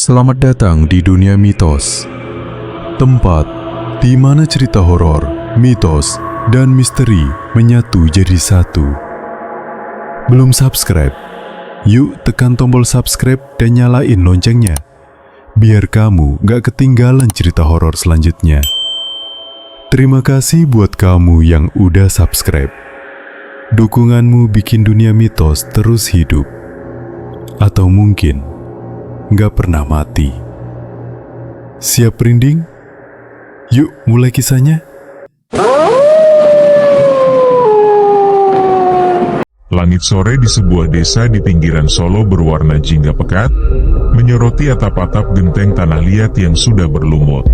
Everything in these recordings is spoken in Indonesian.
Selamat datang di dunia mitos, tempat di mana cerita horor, mitos, dan misteri menyatu jadi satu. Belum subscribe? Yuk tekan tombol subscribe dan nyalain loncengnya, biar kamu gak ketinggalan cerita horor selanjutnya. Terima kasih buat kamu yang udah subscribe. Dukunganmu bikin dunia mitos terus hidup. Atau mungkin gak pernah mati. Siap merinding? Yuk mulai kisahnya. Langit sore di sebuah desa di pinggiran Solo berwarna jingga pekat, menyoroti atap-atap genteng tanah liat yang sudah berlumut.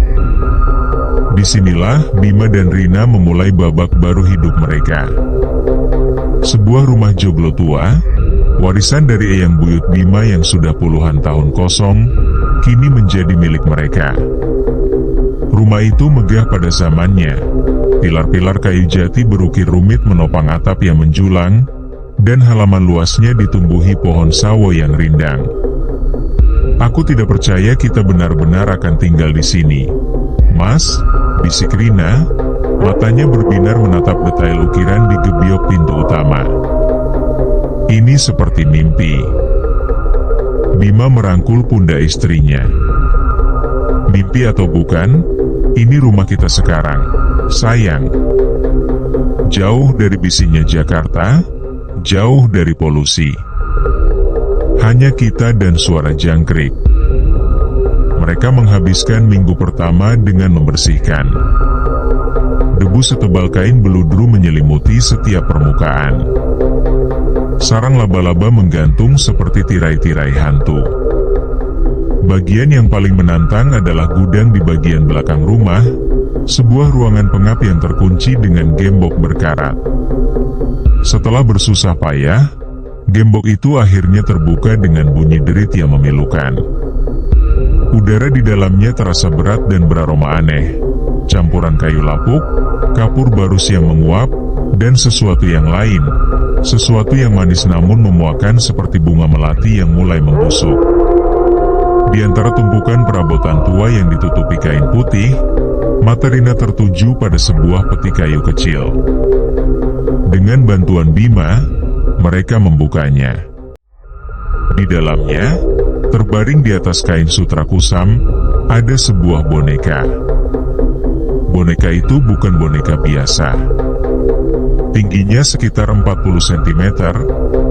Disinilah Bima dan Rina memulai babak baru hidup mereka. Sebuah rumah joglo tua, warisan dari eyang buyut Bima yang sudah puluhan tahun kosong, kini menjadi milik mereka. Rumah itu megah pada zamannya. Pilar-pilar kayu jati berukir rumit menopang atap yang menjulang, dan halaman luasnya ditumbuhi pohon sawo yang rindang. "Aku tidak percaya kita benar-benar akan tinggal di sini, Mas," bisik Rina, matanya berbinar menatap detail ukiran di gebyok pintu utama. "Ini seperti mimpi." Bima merangkul pundak istrinya. "Mimpi atau bukan, ini rumah kita sekarang, sayang. Jauh dari bisingnya Jakarta, jauh dari polusi. Hanya kita dan suara jangkrik." Mereka menghabiskan minggu pertama dengan membersihkan. Debu setebal kain beludru menyelimuti setiap permukaan. Sarang laba-laba menggantung seperti tirai-tirai hantu. Bagian yang paling menantang adalah gudang di bagian belakang rumah, sebuah ruangan pengap yang terkunci dengan gembok berkarat. Setelah bersusah payah, gembok itu akhirnya terbuka dengan bunyi derit yang memilukan. Udara di dalamnya terasa berat dan beraroma aneh, campuran kayu lapuk, kapur barus yang menguap, dan sesuatu yang lain. Sesuatu yang manis namun memuakan seperti bunga melati yang mulai membusuk. Di antara tumpukan perabotan tua yang ditutupi kain putih, mata Rina tertuju pada sebuah peti kayu kecil. Dengan bantuan Bima, mereka membukanya. Di dalamnya, terbaring di atas kain sutra kusam, ada sebuah boneka. Boneka itu bukan boneka biasa. Tingginya sekitar 40 cm,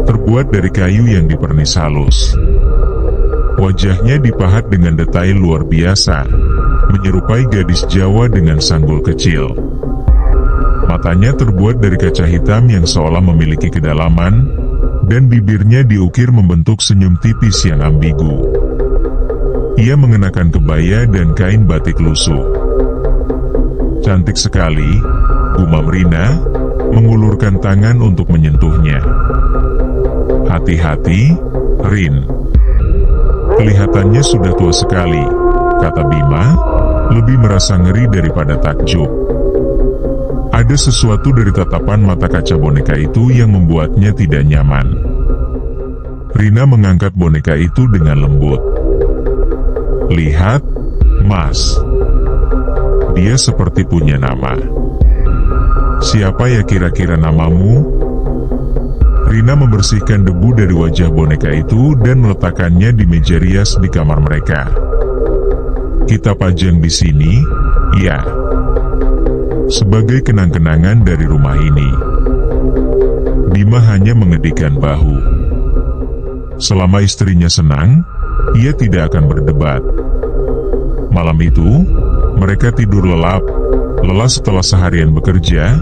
terbuat dari kayu yang dipernis halus. Wajahnya dipahat dengan detail luar biasa, menyerupai gadis Jawa dengan sanggul kecil. Matanya terbuat dari kaca hitam yang seolah memiliki kedalaman, dan bibirnya diukir membentuk senyum tipis yang ambigu. Ia mengenakan kebaya dan kain batik lusuh. "Cantik sekali," gumam Rina, mengulurkan tangan untuk menyentuhnya. "Hati-hati, Rin. Kelihatannya sudah tua sekali," kata Bima, lebih merasa ngeri daripada takjub. Ada sesuatu dari tatapan mata kaca boneka itu yang membuatnya tidak nyaman. Rina mengangkat boneka itu dengan lembut. "Lihat, Mas. Dia seperti punya nama. Siapa ya kira-kira namamu?" Rina membersihkan debu dari wajah boneka itu dan meletakkannya di meja rias di kamar mereka. "Kita pajang di sini, ya. Sebagai kenang-kenangan dari rumah ini." Bima hanya mengedikkan bahu. Selama istrinya senang, ia tidak akan berdebat. Malam itu, mereka tidur lelap, lelah setelah seharian bekerja,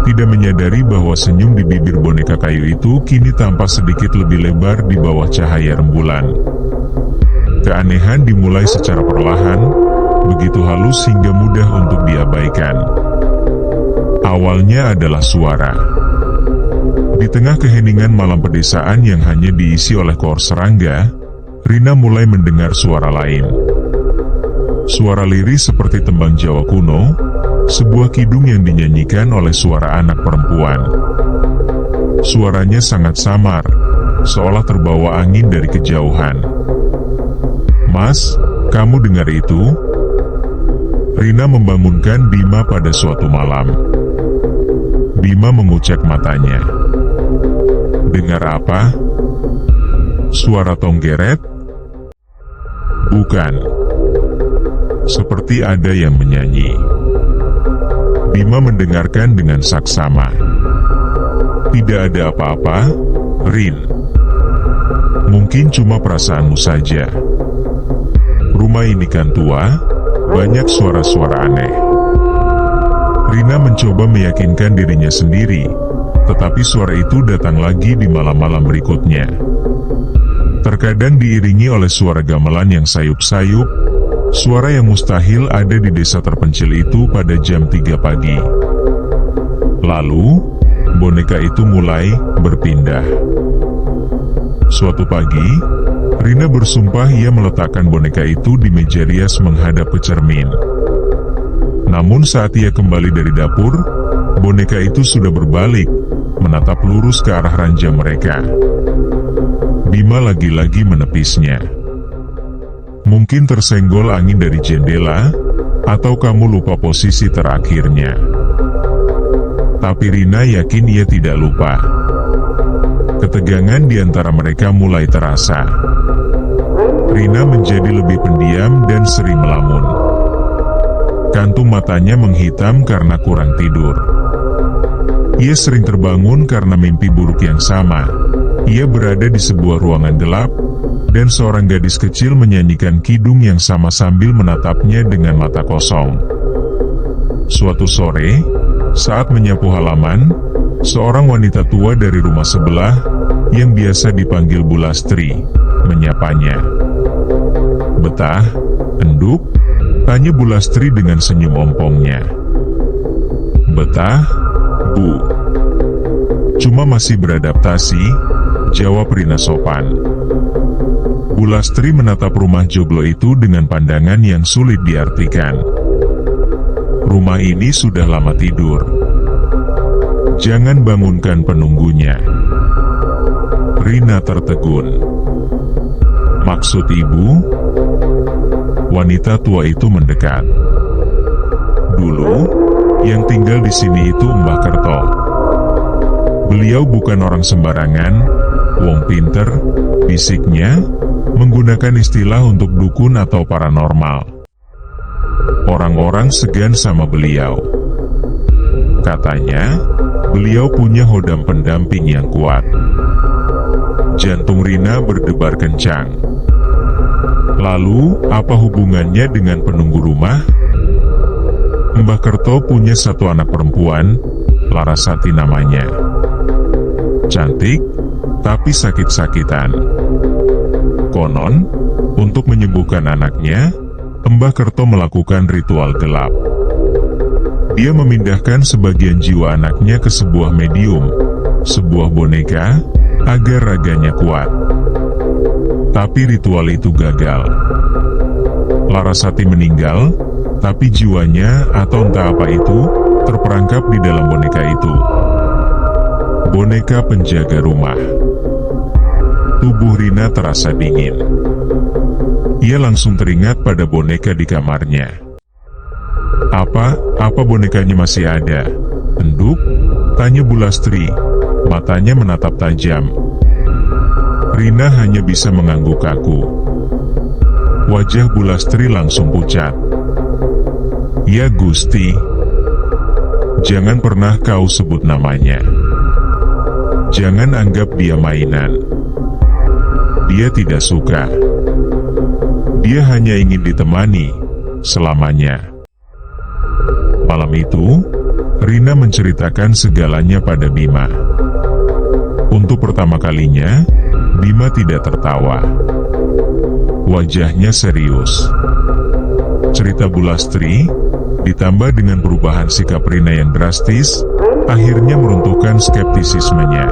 tidak menyadari bahwa senyum di bibir boneka kayu itu kini tampak sedikit lebih lebar di bawah cahaya rembulan. Keanehan dimulai secara perlahan, begitu halus hingga mudah untuk diabaikan. Awalnya adalah suara. Di tengah keheningan malam pedesaan yang hanya diisi oleh koor serangga, Rina mulai mendengar suara lain. Suara lirih seperti tembang Jawa kuno, sebuah kidung yang dinyanyikan oleh suara anak perempuan. Suaranya sangat samar, seolah terbawa angin dari kejauhan. Mas, kamu dengar itu? Rina membangunkan Bima pada suatu malam. Bima mengucek matanya. Dengar apa? Suara tonggeret? Bukan. Seperti ada yang menyanyi. Bima mendengarkan dengan saksama. Tidak ada apa-apa, Rin. Mungkin cuma perasaanmu saja. Rumah ini kan tua, banyak suara-suara aneh. Rina mencoba meyakinkan dirinya sendiri, tetapi suara itu datang lagi di malam-malam berikutnya. Terkadang diiringi oleh suara gamelan yang sayup-sayup, suara yang mustahil ada di desa terpencil itu pada jam 3 pagi. Lalu, boneka itu mulai berpindah. Suatu pagi, Rina bersumpah ia meletakkan boneka itu di meja rias menghadap ke cermin. Namun saat ia kembali dari dapur, boneka itu sudah berbalik, menatap lurus ke arah ranjang mereka. Bima lagi-lagi menepisnya. Mungkin tersenggol angin dari jendela, atau kamu lupa posisi terakhirnya. Tapi Rina yakin ia tidak lupa. Ketegangan di antara mereka mulai terasa. Rina menjadi lebih pendiam dan sering melamun. Kantung matanya menghitam karena kurang tidur. Ia sering terbangun karena mimpi buruk yang sama. Ia berada di sebuah ruangan gelap, dan seorang gadis kecil menyanyikan kidung yang sama sambil menatapnya dengan mata kosong. Suatu sore, saat menyapu halaman, seorang wanita tua dari rumah sebelah, yang biasa dipanggil Bu Lastri, menyapanya. Betah, Enduk? Tanya Bu Lastri dengan senyum ompongnya. Betah, Bu. Cuma masih beradaptasi, jawab Rina sopan. Bu Lastri menatap rumah joglo itu dengan pandangan yang sulit diartikan. Rumah ini sudah lama tidur. Jangan bangunkan penunggunya. Rina tertegun. Maksud ibu? Wanita tua itu mendekat. Dulu, yang tinggal di sini itu Mbah Kerto. Beliau bukan orang sembarangan, wong pinter, bisiknya, menggunakan istilah untuk dukun atau paranormal. Orang-orang segan sama beliau. Katanya, beliau punya hodam pendamping yang kuat. Jantung Rina berdebar kencang. Lalu, apa hubungannya dengan penunggu rumah? Mbah Kerto punya satu anak perempuan, Larasati namanya. Cantik, tapi sakit-sakitan. Konon, untuk menyembuhkan anaknya, Mbah Kerto melakukan ritual gelap. Dia memindahkan sebagian jiwa anaknya ke sebuah medium, sebuah boneka, agar raganya kuat. Tapi ritual itu gagal. Larasati meninggal, tapi jiwanya atau entah apa itu, terperangkap di dalam boneka itu. Boneka penjaga rumah. Tubuh Rina terasa dingin. Ia langsung teringat pada boneka di kamarnya. Apa bonekanya masih ada? Enduk? Tanya Bu Lastri, matanya menatap tajam. Rina hanya bisa mengangguk kaku. Wajah Bu Lastri langsung pucat. Ya Gusti, jangan pernah kau sebut namanya. Jangan anggap dia mainan. Dia tidak suka. Dia hanya ingin ditemani selamanya. Malam itu, Rina menceritakan segalanya pada Bima. Untuk pertama kalinya, Bima tidak tertawa. Wajahnya serius. Cerita Bu Lastri, ditambah dengan perubahan sikap Rina yang drastis, akhirnya meruntuhkan skeptisismenya.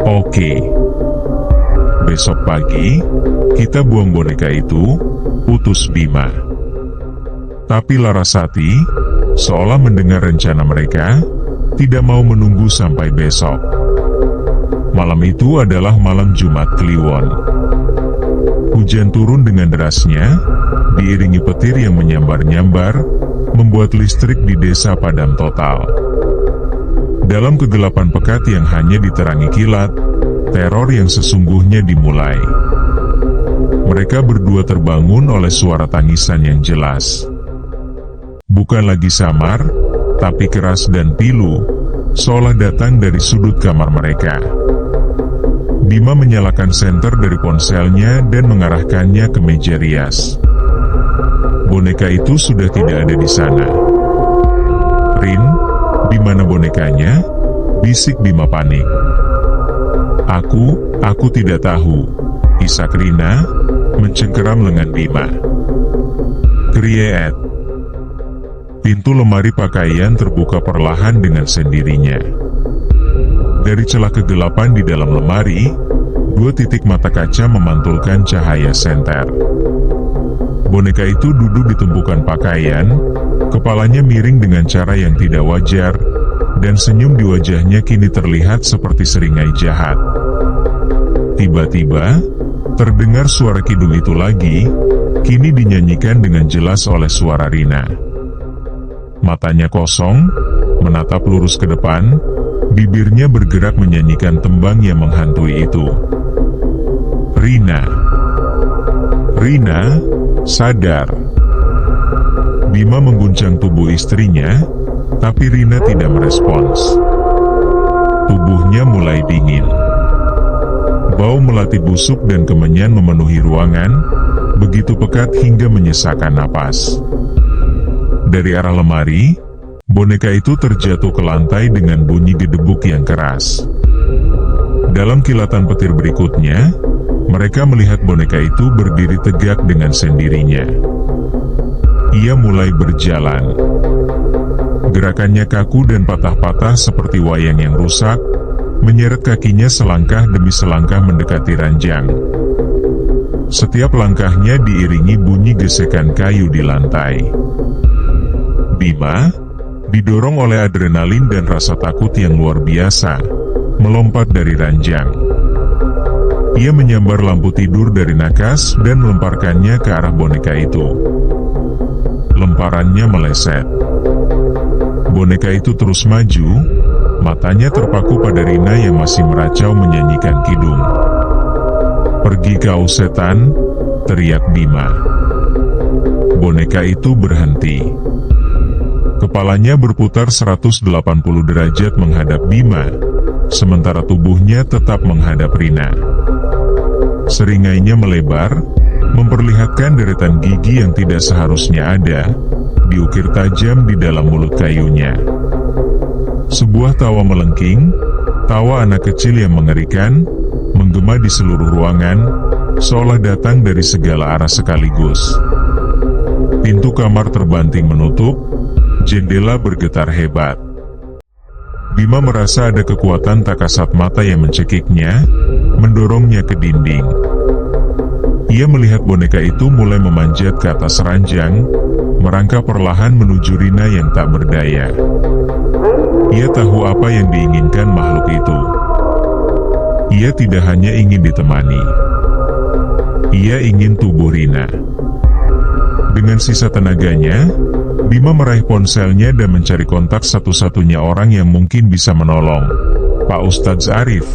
Oke. Besok pagi, kita buang boneka itu, utus Bima. Tapi Larasati, seolah mendengar rencana mereka, tidak mau menunggu sampai besok. Malam itu adalah malam Jumat Kliwon. Hujan turun dengan derasnya, diiringi petir yang menyambar-nyambar, membuat listrik di desa padam total. Dalam kegelapan pekat yang hanya diterangi kilat, teror yang sesungguhnya dimulai. Mereka berdua terbangun oleh suara tangisan yang jelas. Bukan lagi samar, tapi keras dan pilu, seolah datang dari sudut kamar mereka. Bima menyalakan senter dari ponselnya dan mengarahkannya ke meja rias. Boneka itu sudah tidak ada di sana. "Rin, di mana bonekanya?" bisik Bima panik. Aku tidak tahu," isak Rina, mencengkeram lengan Bima. Kriet. Pintu lemari pakaian terbuka perlahan dengan sendirinya. Dari celah kegelapan di dalam lemari, 2 titik mata kaca memantulkan cahaya senter. Boneka itu duduk di tumpukan pakaian, kepalanya miring dengan cara yang tidak wajar, dan senyum di wajahnya kini terlihat seperti seringai jahat. Tiba-tiba, terdengar suara kidung itu lagi, kini dinyanyikan dengan jelas oleh suara Rina. Matanya kosong, menatap lurus ke depan, bibirnya bergerak menyanyikan tembang yang menghantui itu. Rina, sadar." Bima mengguncang tubuh istrinya, tapi Rina tidak merespons. Tubuhnya mulai dingin. Bau melati busuk dan kemenyan memenuhi ruangan, begitu pekat hingga menyesakkan napas. Dari arah lemari, boneka itu terjatuh ke lantai dengan bunyi gedebuk yang keras. Dalam kilatan petir berikutnya, mereka melihat boneka itu berdiri tegak dengan sendirinya. Ia mulai berjalan. Gerakannya kaku dan patah-patah seperti wayang yang rusak, menyeret kakinya selangkah demi selangkah mendekati ranjang. Setiap langkahnya diiringi bunyi gesekan kayu di lantai. Bima, didorong oleh adrenalin dan rasa takut yang luar biasa, melompat dari ranjang. Ia menyambar lampu tidur dari nakas dan melemparkannya ke arah boneka itu. Lemparannya meleset. Boneka itu terus maju, matanya terpaku pada Rina yang masih meracau menyanyikan kidung. "Pergi kau setan," teriak Bima. Boneka itu berhenti. Kepalanya berputar 180 derajat menghadap Bima, sementara tubuhnya tetap menghadap Rina. Seringainya melebar, memperlihatkan deretan gigi yang tidak seharusnya ada, diukir tajam di dalam mulut kayunya. Sebuah tawa melengking, tawa anak kecil yang mengerikan, menggema di seluruh ruangan, seolah datang dari segala arah sekaligus. Pintu kamar terbanting menutup, jendela bergetar hebat. Bima merasa ada kekuatan tak kasat mata yang mencekiknya, mendorongnya ke dinding. Ia melihat boneka itu mulai memanjat ke atas ranjang, merangkak perlahan menuju Rina yang tak berdaya. Ia tahu apa yang diinginkan makhluk itu. Ia tidak hanya ingin ditemani. Ia ingin tubuh Rina. Dengan sisa tenaganya, Bima meraih ponselnya dan mencari kontak satu-satunya orang yang mungkin bisa menolong, Pak Ustadz Arif,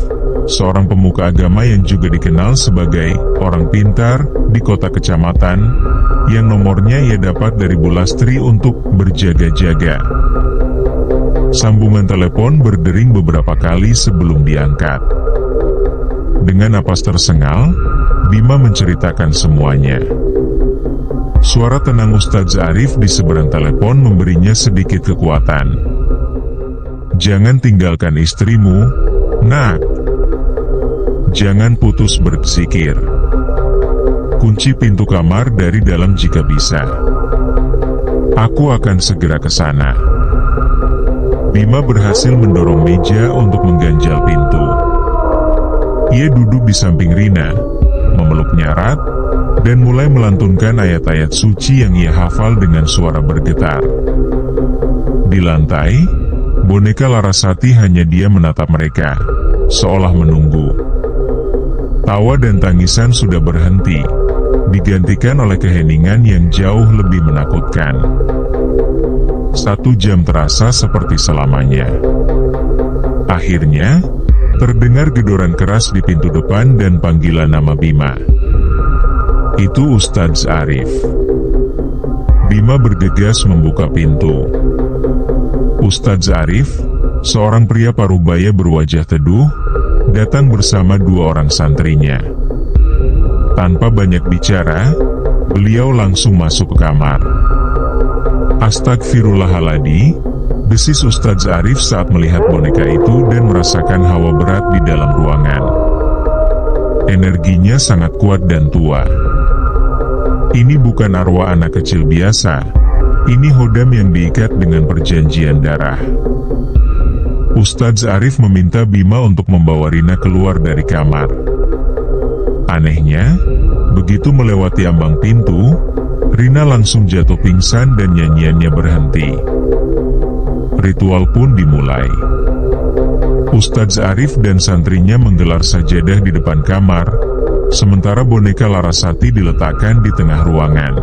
seorang pemuka agama yang juga dikenal sebagai orang pintar di kota kecamatan, yang nomornya ia dapat dari Bu Lastri untuk berjaga-jaga. Sambungan telepon berdering beberapa kali sebelum diangkat. Dengan napas tersengal, Bima menceritakan semuanya. Suara tenang Ustadz Arif di seberang telepon memberinya sedikit kekuatan. "Jangan tinggalkan istrimu, nak. Jangan putus berzikir. Kunci pintu kamar dari dalam jika bisa. Aku akan segera ke sana." Bima berhasil mendorong meja untuk mengganjal pintu. Ia duduk di samping Rina, memeluknya erat, dan mulai melantunkan ayat-ayat suci yang ia hafal dengan suara bergetar. Di lantai, boneka Larasati hanya diam menatap mereka, seolah menunggu. Tawa dan tangisan sudah berhenti, digantikan oleh keheningan yang jauh lebih menakutkan. 1 jam terasa seperti selamanya. Akhirnya, terdengar gedoran keras di pintu depan dan panggilan nama Bima. Itu Ustadz Arif. Bima bergegas membuka pintu. Ustadz Arif, seorang pria parubaya berwajah teduh, datang bersama 2 orang santrinya. Tanpa banyak bicara, beliau langsung masuk ke kamar. Astagfirullahaladzim, desis Ustadz Arif saat melihat boneka itu dan merasakan hawa berat di dalam ruangan. Energinya sangat kuat dan tua. Ini bukan arwah anak kecil biasa, ini hodam yang diikat dengan perjanjian darah. Ustadz Arif meminta Bima untuk membawa Rina keluar dari kamar. Anehnya, begitu melewati ambang pintu, Rina langsung jatuh pingsan dan nyanyiannya berhenti. Ritual pun dimulai. Ustadz Arif dan santrinya menggelar sajadah di depan kamar, sementara boneka Larasati diletakkan di tengah ruangan.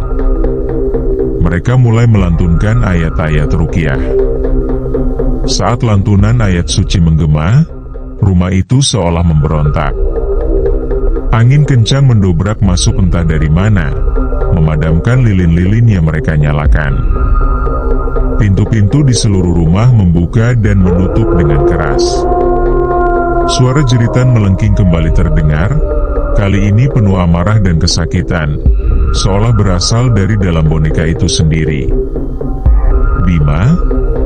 Mereka mulai melantunkan ayat-ayat ruqyah. Saat lantunan ayat suci menggema, rumah itu seolah memberontak. Angin kencang mendobrak masuk entah dari mana, memadamkan lilin-lilin yang mereka nyalakan. Pintu-pintu di seluruh rumah membuka dan menutup dengan keras. Suara jeritan melengking kembali terdengar, kali ini penuh amarah dan kesakitan, seolah berasal dari dalam boneka itu sendiri. Bima,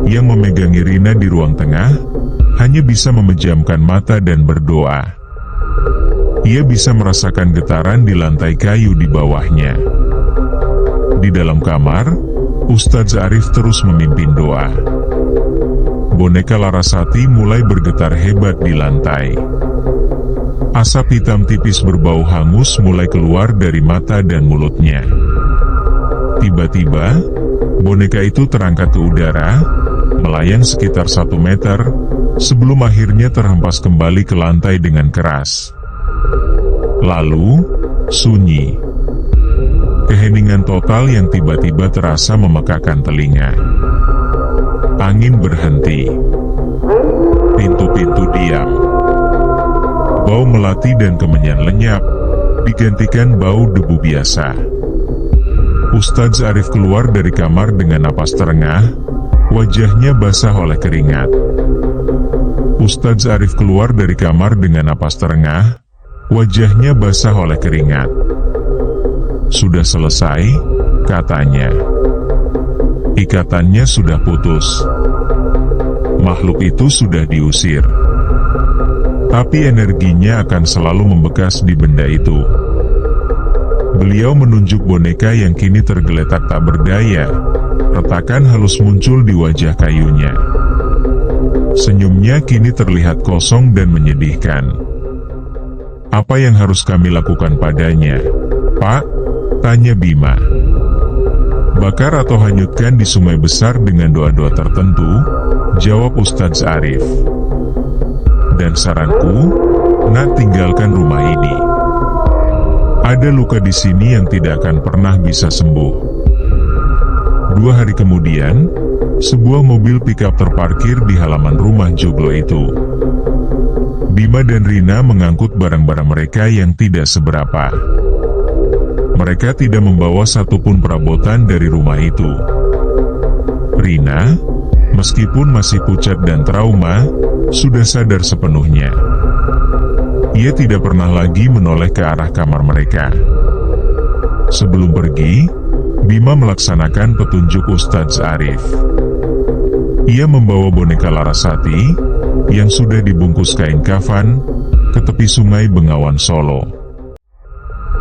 yang memegangi Rina di ruang tengah, hanya bisa memejamkan mata dan berdoa. Ia bisa merasakan getaran di lantai kayu di bawahnya. Di dalam kamar, Ustadz Arif terus memimpin doa. Boneka Larasati mulai bergetar hebat di lantai. Asap hitam tipis berbau hangus mulai keluar dari mata dan mulutnya. Tiba-tiba, boneka itu terangkat ke udara, melayang sekitar 1 meter, sebelum akhirnya terhempas kembali ke lantai dengan keras. Lalu, sunyi. Keheningan total yang tiba-tiba terasa memekakan telinga. Angin berhenti. Pintu-pintu diam. Bau melati dan kemenyan lenyap, digantikan bau debu biasa. Ustadz Arif keluar dari kamar dengan napas terengah, wajahnya basah oleh keringat. Ustadz Arif keluar dari kamar dengan napas terengah, wajahnya basah oleh keringat. Sudah selesai, katanya. Ikatannya sudah putus. Makhluk itu sudah diusir. Tapi energinya akan selalu membekas di benda itu. Beliau menunjuk boneka yang kini tergeletak tak berdaya. Retakan halus muncul di wajah kayunya. Senyumnya kini terlihat kosong dan menyedihkan. Apa yang harus kami lakukan padanya, Pak? Tanya Bima. Bakar atau hanyutkan di sungai besar dengan doa-doa tertentu, jawab Ustadz Arif. Dan saranku, nak tinggalkan rumah ini. Ada luka di sini yang tidak akan pernah bisa sembuh. 2 hari kemudian, sebuah mobil pickup terparkir di halaman rumah joglo itu. Bima dan Rina mengangkut barang-barang mereka yang tidak seberapa. Mereka tidak membawa satupun perabotan dari rumah itu. Rina, meskipun masih pucat dan trauma, sudah sadar sepenuhnya. Ia tidak pernah lagi menoleh ke arah kamar mereka. Sebelum pergi, Bima melaksanakan petunjuk Ustadz Arif. Ia membawa boneka Larasati yang sudah dibungkus kain kafan ke tepi sungai Bengawan Solo.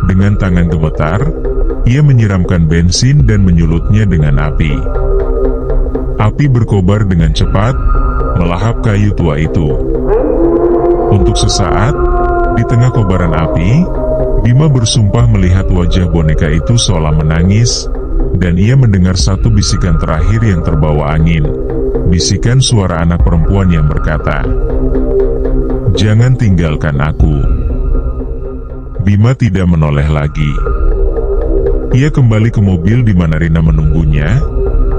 Dengan tangan gemetar, ia menyiramkan bensin dan menyulutnya dengan api. Api berkobar dengan cepat, melahap kayu tua itu. Untuk sesaat, di tengah kobaran api, Bima bersumpah melihat wajah boneka itu seolah menangis, dan ia mendengar satu bisikan terakhir yang terbawa angin. Bisikan suara anak perempuan yang berkata, "Jangan tinggalkan aku." Bima tidak menoleh lagi. Ia kembali ke mobil di mana Rina menunggunya,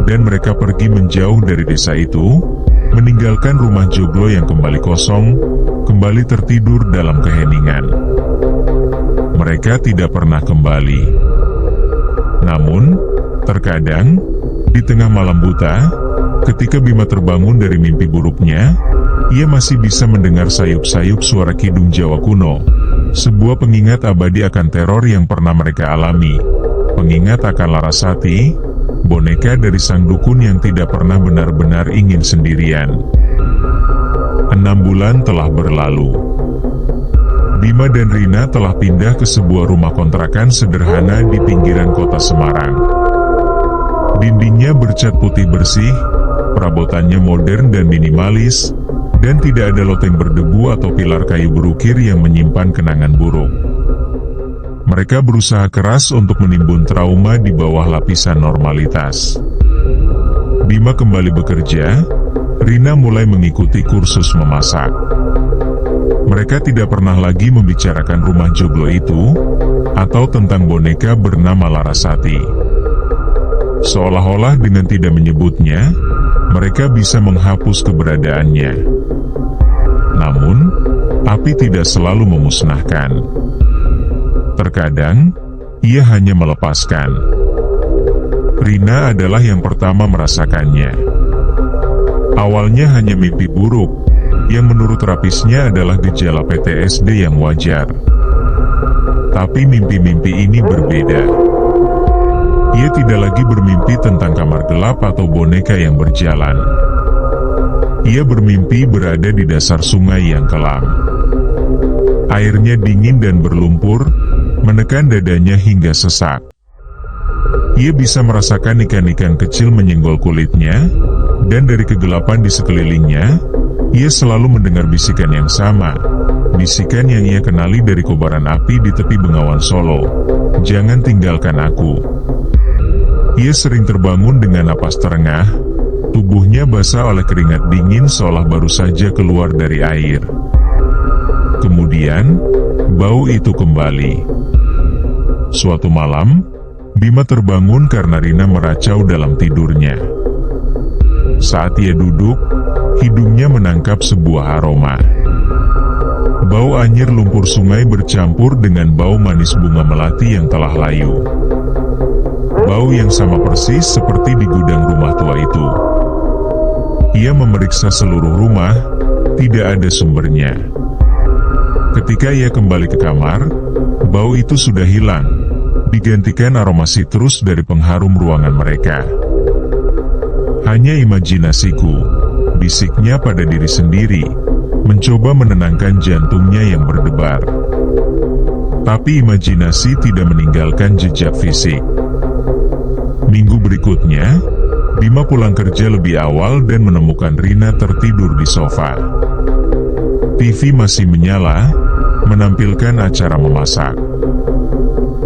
dan mereka pergi menjauh dari desa itu, meninggalkan rumah joglo yang kembali kosong, kembali tertidur dalam keheningan. Mereka tidak pernah kembali. Namun, terkadang, di tengah malam buta, ketika Bima terbangun dari mimpi buruknya, ia masih bisa mendengar sayup-sayup suara kidung Jawa kuno, sebuah pengingat abadi akan teror yang pernah mereka alami. Pengingat akan Larasati, boneka dari sang dukun yang tidak pernah benar-benar ingin sendirian. 6 bulan telah berlalu. Bima dan Rina telah pindah ke sebuah rumah kontrakan sederhana di pinggiran kota Semarang. Dindingnya bercat putih bersih, perabotannya modern dan minimalis, dan tidak ada loteng berdebu atau pilar kayu berukir yang menyimpan kenangan buruk. Mereka berusaha keras untuk menimbun trauma di bawah lapisan normalitas. Bima kembali bekerja, Rina mulai mengikuti kursus memasak. Mereka tidak pernah lagi membicarakan rumah joglo itu, atau tentang boneka bernama Larasati. Seolah-olah dengan tidak menyebutnya, mereka bisa menghapus keberadaannya. Namun, api tidak selalu memusnahkan. Terkadang, ia hanya melepaskan. Rina adalah yang pertama merasakannya. Awalnya hanya mimpi buruk, yang menurut terapisnya adalah gejala PTSD yang wajar. Tapi mimpi-mimpi ini berbeda. Ia tidak lagi bermimpi tentang kamar gelap atau boneka yang berjalan. Ia bermimpi berada di dasar sungai yang kelam. Airnya dingin dan berlumpur, menekan dadanya hingga sesak. Ia bisa merasakan ikan-ikan kecil menyenggol kulitnya, dan dari kegelapan di sekelilingnya, ia selalu mendengar bisikan yang sama, bisikan yang ia kenali dari kobaran api di tepi Bengawan Solo. Jangan tinggalkan aku. Ia sering terbangun dengan napas terengah, tubuhnya basah oleh keringat dingin seolah baru saja keluar dari air. Kemudian, bau itu kembali. Suatu malam, Bima terbangun karena Rina meracau dalam tidurnya. Saat ia duduk, hidungnya menangkap sebuah aroma. Bau anyir lumpur sungai bercampur dengan bau manis bunga melati yang telah layu. Bau yang sama persis seperti di gudang rumah tua itu. Ia memeriksa seluruh rumah, tidak ada sumbernya. Ketika ia kembali ke kamar, bau itu sudah hilang, digantikan aroma sitrus dari pengharum ruangan mereka. Hanya imajinasiku, bisiknya pada diri sendiri, mencoba menenangkan jantungnya yang berdebar. Tapi imajinasi tidak meninggalkan jejak fisik. Minggu berikutnya, Bima pulang kerja lebih awal dan menemukan Rina tertidur di sofa. TV masih menyala, menampilkan acara memasak.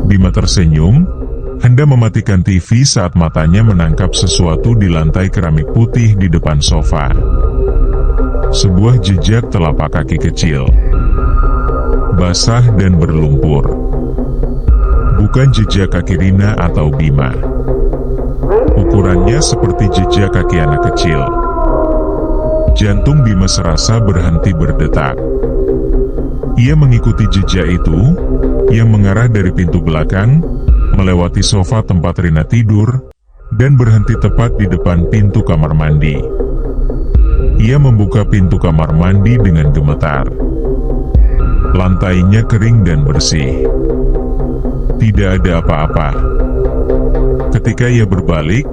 Bima tersenyum, hendak mematikan TV saat matanya menangkap sesuatu di lantai keramik putih di depan sofa. Sebuah jejak telapak kaki kecil, basah dan berlumpur. Bukan jejak kaki Rina atau Bima. Ukurannya seperti jejak kaki anak kecil. Jantung Bima serasa berhenti berdetak. Ia mengikuti jejak itu, yang mengarah dari pintu belakang, melewati sofa tempat Rina tidur, dan berhenti tepat di depan pintu kamar mandi. Ia membuka pintu kamar mandi dengan gemetar. Lantainya kering dan bersih. Tidak ada apa-apa. Ketika ia berbalik,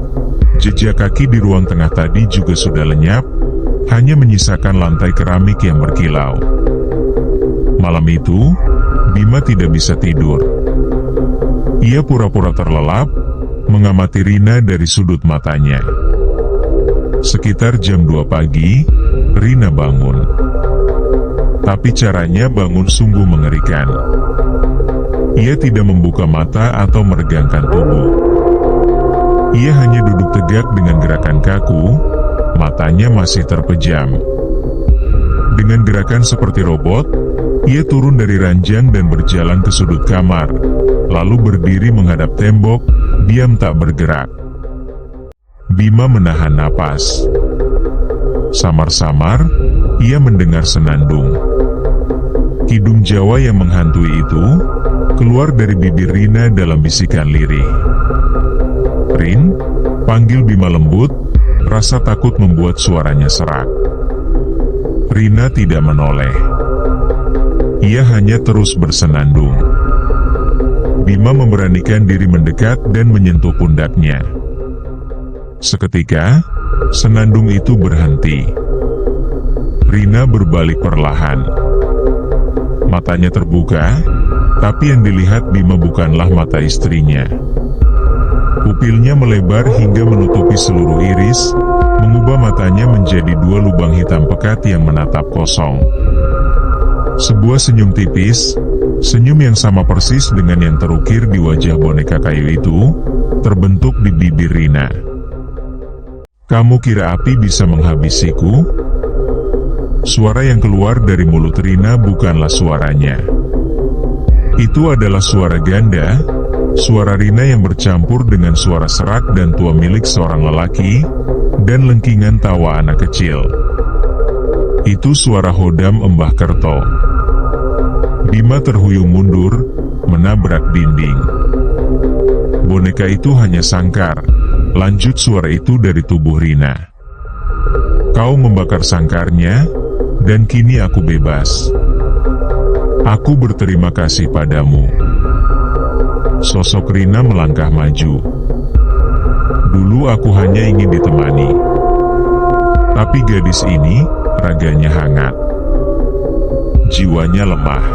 jejak kaki di ruang tengah tadi juga sudah lenyap, hanya menyisakan lantai keramik yang berkilau. Malam itu, Bima tidak bisa tidur. Ia pura-pura terlelap, mengamati Rina dari sudut matanya. Sekitar jam 2 pagi, Rina bangun. Tapi caranya bangun sungguh mengerikan. Ia tidak membuka mata atau meregangkan tubuh. Ia hanya duduk tegak dengan gerakan kaku, matanya masih terpejam. Dengan gerakan seperti robot, ia turun dari ranjang dan berjalan ke sudut kamar, lalu berdiri menghadap tembok, diam tak bergerak. Bima menahan napas. Samar-samar, ia mendengar senandung. Kidung Jawa yang menghantui itu keluar dari bibir Rina dalam bisikan lirih. "Rin," panggil Bima lembut, rasa takut membuat suaranya serak. Rina tidak menoleh. Ia hanya terus bersenandung. Bima memberanikan diri mendekat dan menyentuh pundaknya. Seketika, senandung itu berhenti. Rina berbalik perlahan. Matanya terbuka, tapi yang dilihat Bima bukanlah mata istrinya. Pupilnya melebar hingga menutupi seluruh iris, mengubah matanya menjadi dua lubang hitam pekat yang menatap kosong. Sebuah senyum tipis, senyum yang sama persis dengan yang terukir di wajah boneka kayu itu, terbentuk di bibir Rina. "Kamu kira api bisa menghabisiku?" Suara yang keluar dari mulut Rina bukanlah suaranya. Itu adalah suara ganda, suara Rina yang bercampur dengan suara serak dan tua milik seorang lelaki, dan lengkingan tawa anak kecil. Itu suara Hodam Embah Kerto. Bima terhuyung mundur, menabrak dinding. Boneka itu hanya sangkar, lanjut suara itu dari tubuh Rina. "Kau membakar sangkarnya, dan kini aku bebas. Aku berterima kasih padamu." Sosok Rina melangkah maju. "Dulu aku hanya ingin ditemani. Tapi gadis ini, raganya hangat. Jiwanya lemah.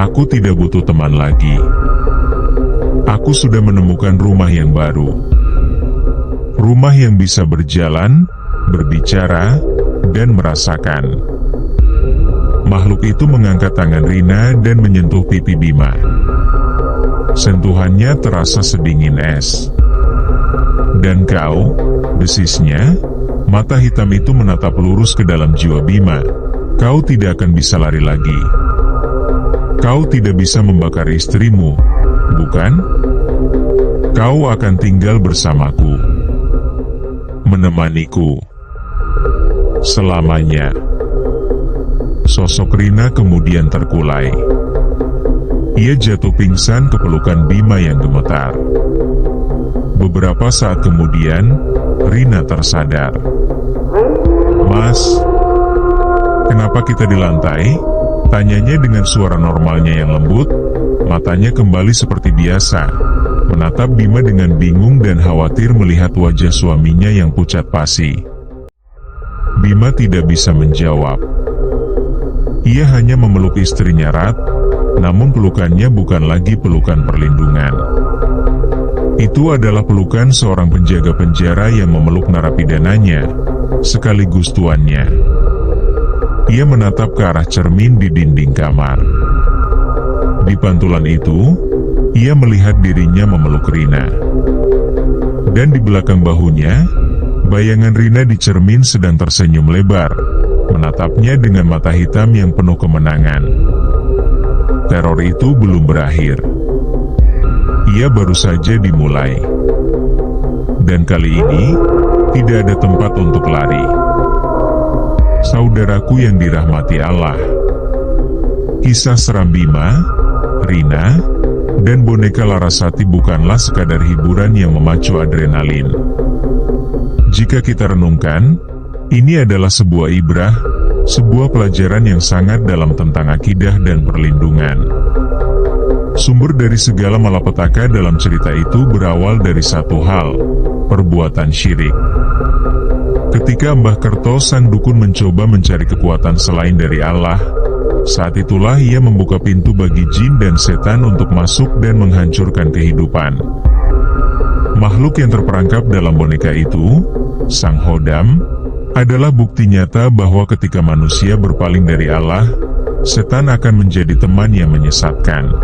Aku tidak butuh teman lagi. Aku sudah menemukan rumah yang baru. Rumah yang bisa berjalan, berbicara, dan merasakan." Makhluk itu mengangkat tangan Rina dan menyentuh pipi Bima. Sentuhannya terasa sedingin es. "Dan kau," desisnya, mata hitam itu menatap lurus ke dalam jiwa Bima. "Kau tidak akan bisa lari lagi. Kau tidak bisa membakar istrimu, bukan? Kau akan tinggal bersamaku, menemaniku selamanya." Sosok Rina kemudian terkulai. Ia jatuh pingsan ke pelukan Bima yang gemetar. Beberapa saat kemudian, Rina tersadar. "Mas, kenapa kita di lantai?" Tanyanya dengan suara normalnya yang lembut. Matanya kembali seperti biasa, menatap Bima dengan bingung dan khawatir melihat wajah suaminya yang pucat pasi. Bima tidak bisa menjawab. Ia hanya memeluk istrinya erat, namun pelukannya bukan lagi pelukan perlindungan. Itu adalah pelukan seorang penjaga penjara yang memeluk narapidananya, sekaligus tuannya. Ia menatap ke arah cermin di dinding kamar. Di pantulan itu, ia melihat dirinya memeluk Rina. Dan di belakang bahunya, bayangan Rina di cermin sedang tersenyum lebar, menatapnya dengan mata hitam yang penuh kemenangan. Teror itu belum berakhir. Ia baru saja dimulai. Dan kali ini, tidak ada tempat untuk lari. Saudaraku yang dirahmati Allah, kisah seram Bima, Rina, dan boneka Larasati bukanlah sekadar hiburan yang memacu adrenalin. Jika kita renungkan, ini adalah sebuah ibrah, sebuah pelajaran yang sangat dalam tentang akidah dan perlindungan. Sumber dari segala malapetaka dalam cerita itu berawal dari satu hal, perbuatan syirik. Ketika Mbah Kerto sang dukun mencoba mencari kekuatan selain dari Allah, saat itulah ia membuka pintu bagi jin dan setan untuk masuk dan menghancurkan kehidupan. Makhluk yang terperangkap dalam boneka itu, Sang Hodam, adalah bukti nyata bahwa ketika manusia berpaling dari Allah, setan akan menjadi teman yang menyesatkan.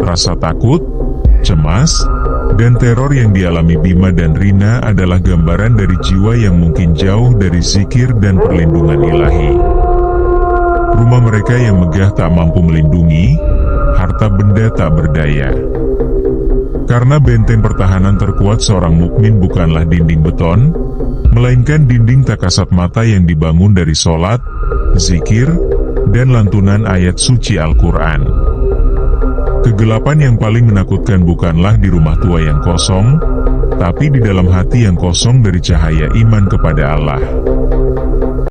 Rasa takut, cemas, dan teror yang dialami Bima dan Rina adalah gambaran dari jiwa yang mungkin jauh dari zikir dan perlindungan ilahi. Rumah mereka yang megah tak mampu melindungi, harta benda tak berdaya. Karena benteng pertahanan terkuat seorang mukmin bukanlah dinding beton, melainkan dinding tak kasat mata yang dibangun dari sholat, zikir, dan lantunan ayat suci Al-Quran. Kegelapan yang paling menakutkan bukanlah di rumah tua yang kosong, tapi di dalam hati yang kosong dari cahaya iman kepada Allah.